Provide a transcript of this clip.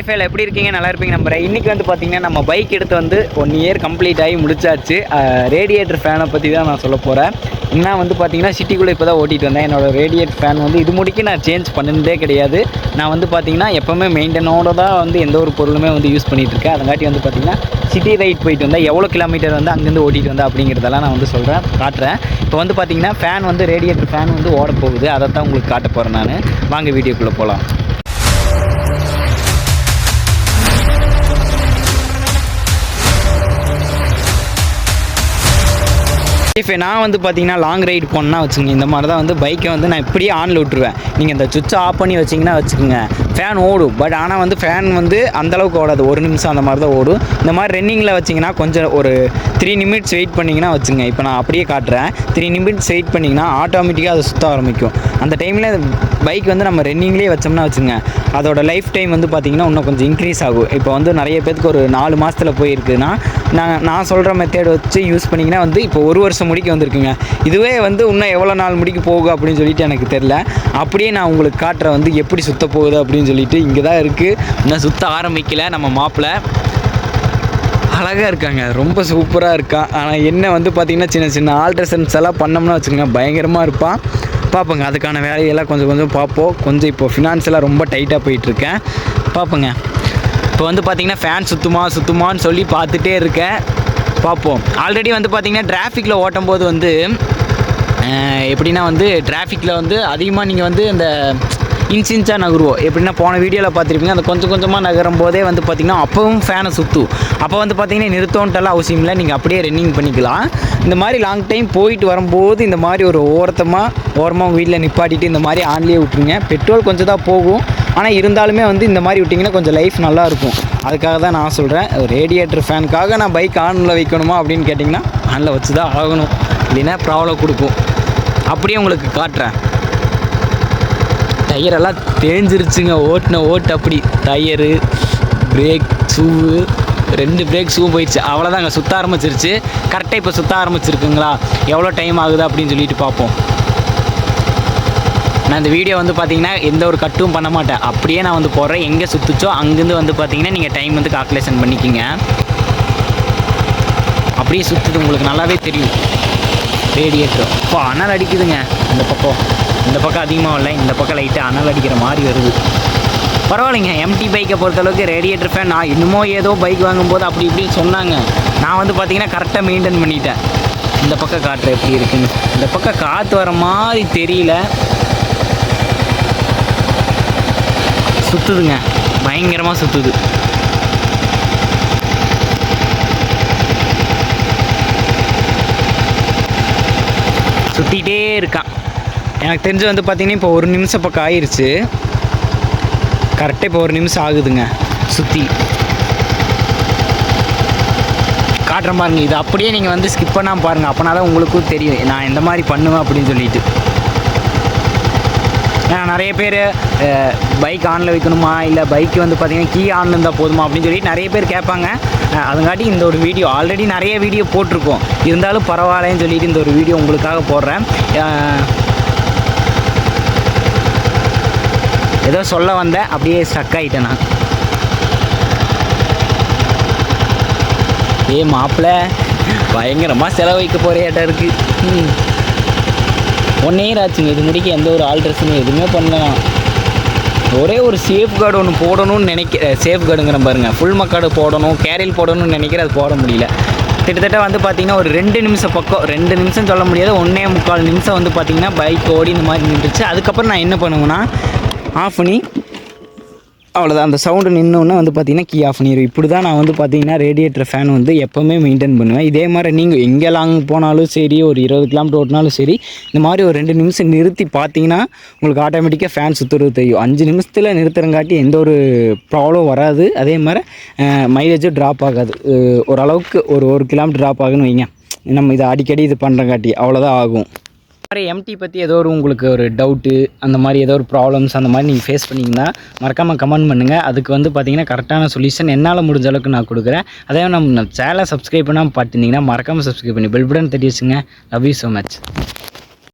ஃபேல் எப்படி இருக்கீங்க? நல்லா இருப்பீங்க நம்புறேன். இன்றைக்கி வந்து பார்த்திங்கன்னா நம்ம பைக் எடுத்து வந்து 1 இயர் கம்ப்ளீட் ஆகி முடிச்சாச்சு. ரேடியேட்டர் ஃபேனை பற்றி தான் நான் சொல்ல போகிறேன். என்ன வந்து பார்த்திங்கன்னா சிட்டிக்குள்ளே இப்போ தான் ஓட்டிகிட்டு வந்தேன். என்னோடய ரேடியேட்டர் ஃபேன் வந்து இது முடிக்க நான் சேஞ்ச் பண்ணதே கிடையாது. நான் வந்து பார்த்திங்கன்னா எப்போவுமே மெயின்டெனோடு தான் வந்து எந்த ஒரு பொருளுமே வந்து யூஸ் பண்ணிகிட்ருக்கேன். அதங்காட்டி வந்து பார்த்திங்கன்னா சிட்டி ரைட் போயிட்டு வந்தேன், எவ்வளோ கிலோமீட்டர் வந்து அங்கேருந்து ஓட்டிகிட்டு வந்தேன் அப்படிங்கிறதெல்லாம் நான் வந்து காட்டுறேன். இப்போ வந்து பார்த்திங்கன்னா ஃபேன் வந்து ரேடியேட்டர் ஃபேன் வந்து ஓட போகுது. அதை தான் உங்களுக்கு காட்ட போகிறேன் நான். வாங்க வீடியோக்குள்ளே போகலாம். இப்போ நான் வந்து பார்த்தீங்கன்னா லாங் ரைடு போனேன்னா வச்சுக்கோங்க, இந்த மாதிரி தான் வந்து பைக்கை வந்து நான் இப்படியே ஆனில் விட்டுருவேன். நீங்கள் இந்த சுவிட்சை ஆஃப் பண்ணி வச்சிங்கன்னா வச்சுக்கோங்க, ஃபேன் ஓடும். பட் ஆனால் வந்து ஃபேன் வந்து அந்தளவுக்கு ஓடாது, 1 நிமிஷம் அந்த மாதிரி தான் ஓடும். இந்த மாதிரி ரன்னிங்கில் வச்சிங்கன்னா கொஞ்சம் ஒரு 3 நிமிட்ஸ் வெயிட் பண்ணிங்கன்னா வச்சுங்க. இப்போ நான் அப்படியே காட்டுறேன். 3 நிமிட்ஸ் வெயிட் பண்ணிங்கன்னா ஆட்டோமேட்டிக்காக அதை சுற்ற ஆரம்பிக்கும். அந்த டைமில் பைக் வந்து நம்ம ரன்னிங்லேயே வச்சோம்னா வச்சுங்க, அதோட லைஃப் டைம் வந்து பார்த்திங்கன்னா இன்னும் கொஞ்சம் இன்க்ரீஸ் ஆகும். இப்போ வந்து நிறைய பேருக்கு ஒரு 4 மாதத்தில் போயிருக்குன்னா நான் சொல்கிற மெத்தேட் வச்சு யூஸ் பண்ணிங்கன்னா வந்து இப்போ 1 வருஷம் முடிக்க வந்திருக்குங்க. இதுவே வந்து இன்னும் எவ்வளோ நாள் முடிக்க போகும் அப்படின்னு சொல்லிட்டு எனக்கு தெரில. அப்படியே நான் உங்களுக்கு காட்டுறேன் வந்து எப்படி சுற்ற போகுது அப்படின்னு சொல்லிட்டு. இங்கே தான் இருக்குது, இன்னும் சுற்ற ஆரம்பிக்கல. நம்ம மாப்பிள்ள அழகாக இருக்காங்க, ரொம்ப சூப்பராக இருக்கான். ஆனால் என்ன வந்து பார்த்திங்கன்னா சின்ன சின்ன ஆல்ட்ரேஷன்ஸ் எல்லாம் பண்ணோம்னா வச்சுக்கோங்க, பயங்கரமாக இருப்பான். பார்ப்போங்க, அதுக்கான வேலையெல்லாம் கொஞ்சம் கொஞ்சம் பார்ப்போம். கொஞ்சம் இப்போ ஃபினான்ஸெல்லாம் ரொம்ப டைட்டாக போயிட்டுருக்கேன். பார்ப்போங்க. இப்போ வந்து பார்த்திங்கன்னா ஃபேன் சுற்றுமான்னு சொல்லி பார்த்துட்டே இருக்கேன். பார்ப்போம். ஆல்ரெடி வந்து பார்த்திங்கன்னா டிராஃபிக்கில் ஓட்டும் போது வந்து எப்படின்னா வந்து டிராஃபிக்கில் வந்து அதிகமாக நீங்கள் வந்து இந்த இன்ச்சாக நகருவோம். எப்படின்னா போன வீடியோவில் பார்த்துருப்பீங்க, அந்த கொஞ்சம் கொஞ்சமாக நகரும் போதே வந்து பார்த்திங்கன்னா அப்போவும் ஃபேனை சுற்றும். அப்போ வந்து பார்த்திங்கன்னா நிறுத்தோன்ட்டெல்லாம் அவசியம் இல்லை, நீங்கள் அப்படியே ரன்னிங் பண்ணிக்கலாம். இந்த மாதிரி லாங் டைம் போயிட்டு வரும்போது இந்த மாதிரி ஒரு ஓரமாக வீட்டில் நிப்பாட்டிட்டு இந்த மாதிரி ஆன்லேயே விட்டுருங்க. பெட்ரோல் கொஞ்சம் தான் போகும், ஆனால் இருந்தாலுமே வந்து இந்த மாதிரி விட்டிங்கன்னா கொஞ்சம் லைஃப் நல்லாயிருக்கும். அதுக்காக தான் நான் சொல்கிறேன். ரேடியேட்டர் ஃபேனுக்காக நான் பைக் ஆனில் வைக்கணுமா அப்படின்னு கேட்டிங்கன்னா ஆனில் வச்சு தான் ஆகணும், இல்லைன்னா ப்ராப்ளம் கொடுக்கும். அப்படியே உங்களுக்கு காட்டுறேன். டயரெல்லாம் தேஞ்சிருச்சுங்க, ஓட்டு அப்படி. டயரு, பிரேக் ஷூவு, 2 பிரேக் ஷூ போயிடுச்சு. அவ்வளோதாங்க, சுற்ற ஆரம்பிச்சிருச்சு. கரெக்டாக இப்போ சுற்ற ஆரம்பிச்சிருக்குங்களா, எவ்வளோ டைம் ஆகுது அப்படின்னு சொல்லிட்டு பார்ப்போம். நான் இந்த வீடியோ வந்து பார்த்திங்கன்னா எந்த ஒரு கட்டும் பண்ண மாட்டேன், அப்படியே நான் வந்து போடுறேன். எங்கே சுற்றுச்சோ அங்கேருந்து வந்து பார்த்திங்கன்னா நீங்கள் டைம் வந்து கால்குலேஷன் பண்ணிக்கிங்க. அப்படியே சுற்றுது, உங்களுக்கு நல்லாவே தெரியும். ரேடியேட்டர் இப்போ அனல் அடிக்குதுங்க. இந்த பக்கம் அதிகமாக இல்லை, இந்த பக்கம் லைட்டாக அனல் அடிக்கிற மாதிரி வருது. பரவாயில்லைங்க. எம்டி பைக்கை பொறுத்தளவுக்கு ரேடியேட்டர் ஃபேன் நான் இன்னமும் ஏதோ பைக் வாங்கும்போது அப்படி இப்படின்னு சொன்னாங்க. நான் வந்து பார்த்திங்கன்னா கரெக்டாக மெயின்டைன் பண்ணிட்டேன். இந்த பக்கம் காற்று எப்படி இருக்குன்னு, இந்த பக்கம் காற்று வர மாதிரி தெரியல. சுற்றுதுங்க, பயங்கரமாக சுற்றுது. சுற்றிகிட்டே இருக்கான். எனக்கு தெரிஞ்சு வந்து பார்த்திங்கன்னா இப்போ 1 நிமிஷம் பக்கம் ஆயிடுச்சு. கரெக்டாக இப்போ 1 நிமிஷம் ஆகுதுங்க சுற்றி. காட்டுறேன் பாருங்கள். இது அப்படியே நீங்கள் வந்து ஸ்கிப் பண்ணாமல் பாருங்கள், அப்போனா தான் உங்களுக்கும் தெரியும் நான் எந்த மாதிரி பண்ணுவேன் அப்படின்னு சொல்லிட்டு. ஏன்னா நிறைய பேர் பைக் ஆனில் வைக்கணுமா, இல்லை பைக்கு வந்து பார்த்திங்கன்னா கீ ஆனில் இருந்தால் போதுமா அப்படின்னு சொல்லிட்டு நிறைய பேர் கேட்பாங்க. அதுங்காட்டி இந்த ஒரு வீடியோ ஆல்ரெடி நிறைய வீடியோ போட்டிருக்கோம், இருந்தாலும் பரவாயில்லன்னு சொல்லிட்டு இந்த ஒரு வீடியோ உங்களுக்காக போடுறேன். ஏதோ சொல்ல வந்தேன், அப்படியே ஸ்டக் ஆகிட்டேன் நான். மாப்பிள்ள பயங்கரமாக செலவைக்க போகிறேட்ட இருக்குது. 1 இயர் ஆச்சுங்க இது முடிக்க. எந்த ஒரு ஆல்ட்ரேஷனும் எதுவுமே பண்ணலாம். ஒரே ஒரு சேஃப் கார்டு ஒன்று போடணும்னு சேஃப் கார்டுங்கிற பாருங்கள், ஃபுல் மக்கார்டு போடணும், கேரியல் போடணும்னு நினைக்கிறேன். அது போட முடியல. கிட்டத்தட்ட வந்து பார்த்திங்கன்னா ஒரு 2 நிமிஷம் பக்கம், 2 நிமிஷம் சொல்ல முடியாது, 1.25 நிமிஷம் வந்து பார்த்திங்கன்னா பைக் ஓடி இந்த மாதிரி நின்றுச்சு. அதுக்கப்புறம் நான் என்ன பண்ணுவேன்னா ஆஃப் பண்ணி அவ்வளோதான். அந்த சவுண்டு நின்னோன்னே வந்து பார்த்திங்கன்னா கீ ஆஃப் பண்ணிடுவேன். இப்படி தான் நான் வந்து பார்த்திங்கன்னா ரேடியேட்டர் ஃபேன் வந்து எப்போவுமே மெயின்டைன் பண்ணுவேன். இதே மாதிரி நீங்கள் எங்கே லாங் போனாலும் சரி, ஒரு 20 கிலோமீட்டர் ஓட்டினாலும் சரி, இந்த மாதிரி ஒரு 2 நிமிஷம் நிறுத்தி பார்த்தீங்கன்னா உங்களுக்கு ஆட்டோமேட்டிக்காக ஃபேன் சுற்றுறது தெரியும். 5 நிமிஷத்தில் நிறுத்துறங்காட்டி எந்த ஒரு ப்ராப்ளம் வராது. அதே மாதிரி மைலேஜும் ட்ராப் ஆகாது. ஓரளவுக்கு ஒரு கிலோமீட்டர் ட்ராப் ஆகுன்னு வைங்க. நம்ம இதை அடிக்கடி இது பண்ணுறங்காட்டி அவ்வளோதான் ஆகும். எம்டி பற்றி ஏதோ உங்களுக்கு ஒரு டவுட்டு, அந்த மாதிரி ஏதோ ஒரு ப்ராப்ளம்ஸ் அந்த மாதிரி நீங்கள் ஃபேஸ் பண்ணிங்கன்னா மறக்காமல் கமெண்ட் பண்ணுங்கள். அதுக்கு வந்து பார்த்திங்கன்னா கரெக்டான சொல்யூஷன் என்னால் முடிஞ்ச அளவுக்கு நான் கொடுக்குறேன். அதே நம்ம சேனலை சப்ஸ்கிரைப் பண்ணாமல் பார்த்துருந்தீங்கன்னா மறக்காமல் சப்ஸ்கிரைப் பண்ணி பெல் பட்டன் தட்டி வச்சுங்க. Love you so much.